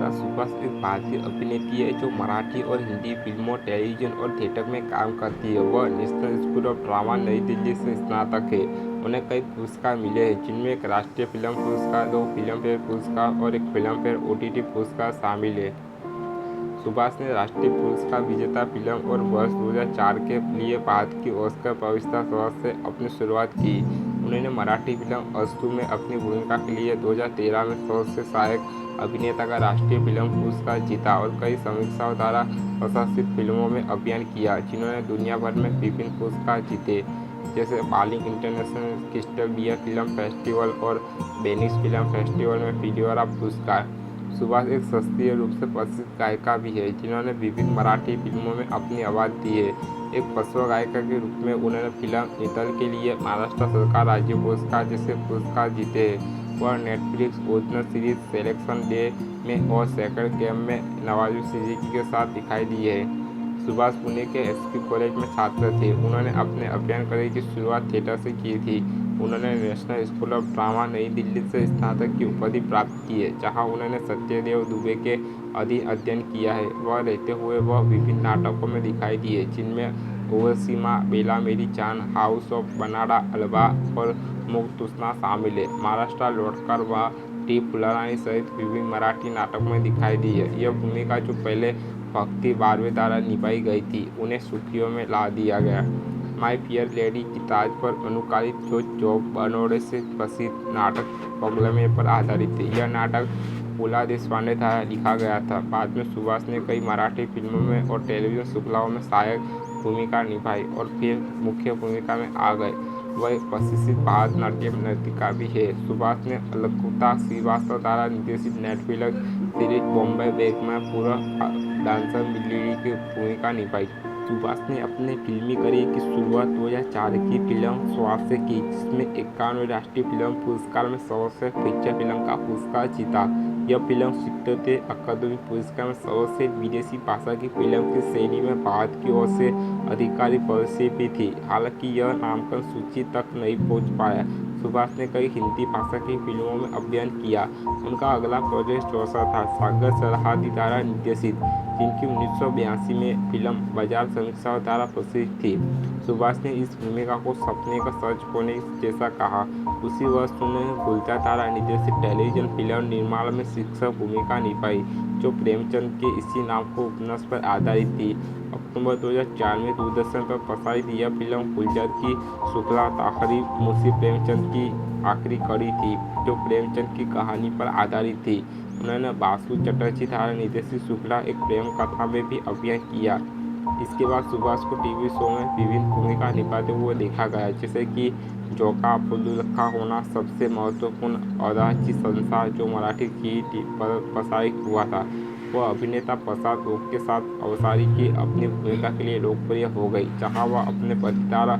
अभिनेता सुभाष एक भारतीय अभिनेत्री है जो मराठी और हिंदी फिल्मों, टेलीविजन और थिएटर में काम करती है। वह नेशनल स्कूल ऑफ ड्रामा, नई दिल्ली से स्नातक है। उन्हें कई पुरस्कार मिले हैं, जिनमें एक राष्ट्रीय फिल्म पुरस्कार, 2 फिल्मफेयर पुरस्कार और एक फिल्मफेयर ओटीटी पुरस्कार शामिल है। सुभाष ने राष्ट्रीय पुरस्कार विजेता फिल्म और वर्ष 2004 के लिए भारत की ऑस्कर प्रविष्टा सदस्य से अपनी शुरुआत की। उन्होंने मराठी फिल्म अस्तु में अपनी भूमिका के लिए 2013 में सर्वश्रेष्ठ सहायक अभिनेता का राष्ट्रीय फिल्म पुरस्कार जीता और कई समीक्षाओं द्वारा प्रशंसित फिल्मों में अभिनय किया, जिन्होंने दुनिया भर में विभिन्न पुरस्कार जीते, जैसे Berlin international crystal bear film festival और वेनिस फिल्म फेस्टिवल में फिल्मफेयर पुरस्कार। सुभाष एक शास्त्रीय रूप से प्रसिद्ध गायिका भी है, जिन्होंने विभिन्न मराठी फिल्मों में अपनी आवाज़ दी है। एक पार्श्व गायिका के रूप में उन्होंने फिल्म नितल के लिए महाराष्ट्र सरकार राज्य पुरस्कार जैसे पुरस्कार जीते हैं। वह Netflix original series selection day में और सेकंड गेम में नवाजुद्दीन सिद्दीकी के साथ दिखाई दी है। सुभाष पुणे के एसपी कॉलेज में छात्र थे। उन्होंने अपने अभिनय करियर की शुरुआत थिएटर से की थी। उन्होंने नेशनल स्कूल ऑफ ड्रामा, नई दिल्ली से स्नातक की उपाधि प्राप्त की है, जहां उन्होंने सत्यदेव दुबे के अधीन अध्ययन किया है। वह रहते हुए वह विभिन्न नाटकों में दिखाई दी है, जिनमें उर्वशी माँ, बेला मेरी जान, हाउस ऑफ बनाड़ा, अलवा और मुक्तुसना शामिल है। महाराष्ट्र लौटकर वह टी फुलरानी सहित विभिन्न मराठी नाटकों में दिखाई दी है। यह भूमिका जो पहले भक्ति बारवे द्वारा निभाई गई थी, उन्हें सुर्खियों में ला दिया गया। माय फेयर लेडी की तर्ज पर अनुकालित जो जॉब बनोड़े से प्रसिद्ध नाटक पगलमे पर आधारित है। यह नाटक पुला देशपांडे द्वारा लिखा गया था। बाद में सुभाष ने कई मराठी फिल्मों में और टेलीविजन श्रृंखलाओं में सहायक भूमिका निभाई और फिर मुख्य भूमिका में आ गए। वह एक प्रशिक्षित भारतनाट्यम नर्तिका भी है। सुभाष ने अलकुता श्रीवास्तव द्वारा निर्देशित नेटफ्लिक्स सीरीज बॉम्बे बैक में पूर्व डांसर मिल्ली की भूमिका निभाई। सुभाष ने अपने फिल्मी करियर की शुरुआत 2004 की फिल्म स्वाद से की, जिसमें 51वें राष्ट्रीय फिल्म पुरस्कार में सर्वश्रेष्ठ फीचर फिल्म का पुरस्कार जीता। यह फिल्म 70वें अकादमी पुरस्कार में सर्वश्रेष्ठ विदेशी भाषा की फिल्म की श्रेणी में भारत की ओर से आधिकारिक पुरस्कार भी थी। हालांकि यह नामांकन सूची तक नहीं पहुंच पाया। सुभाष ने कई हिंदी भाषा की फिल्मों में अभिनय किया। उनका अगला प्रोजेक्ट चौसा था, सागर सरहादी द्वारा निर्देशित, जिनकी 1982 में फिल्म बाजार समीक्षाओं द्वारा प्रसिद्ध थी। सुभाष ने इस भूमिका को सपने का सच होने जैसा कहा। उसी वर्ष उन्होंने गुलजार द्वारा निर्देशित टेलीविजन फिल्म निर्माण में शिक्षक भूमिका निभाई, जो प्रेमचंद के इसी नाम को उपन्यास पर आधारित थी। अक्टूबर 2004 में दूरदर्शन पर प्रसारित यह फिल्म गुलजार की शुक्ला आखिरी मुंशी प्रेमचंद की आखिरी कड़ी थी, जो प्रेमचंद की कहानी पर आधारित थी। उन्होंने बासु चटर्जी द्वारा निर्देशित शुक्ला एक प्रेम कथा में भी अभिनय किया। इसके बाद सुभाष को टीवी शो में विभिन्न भूमिका निभाते हुए देखा गया, जैसे कि जोका फुल्लुलखा होना सबसे महत्वपूर्ण औदाची संसार, जो मराठी की पर प्रसारित हुआ था। वह अभिनेता प्रसाद ओक के साथ अवसारी की अपनी भूमिका के लिए लोकप्रिय हो गई, जहां वह अपने पति द्वारा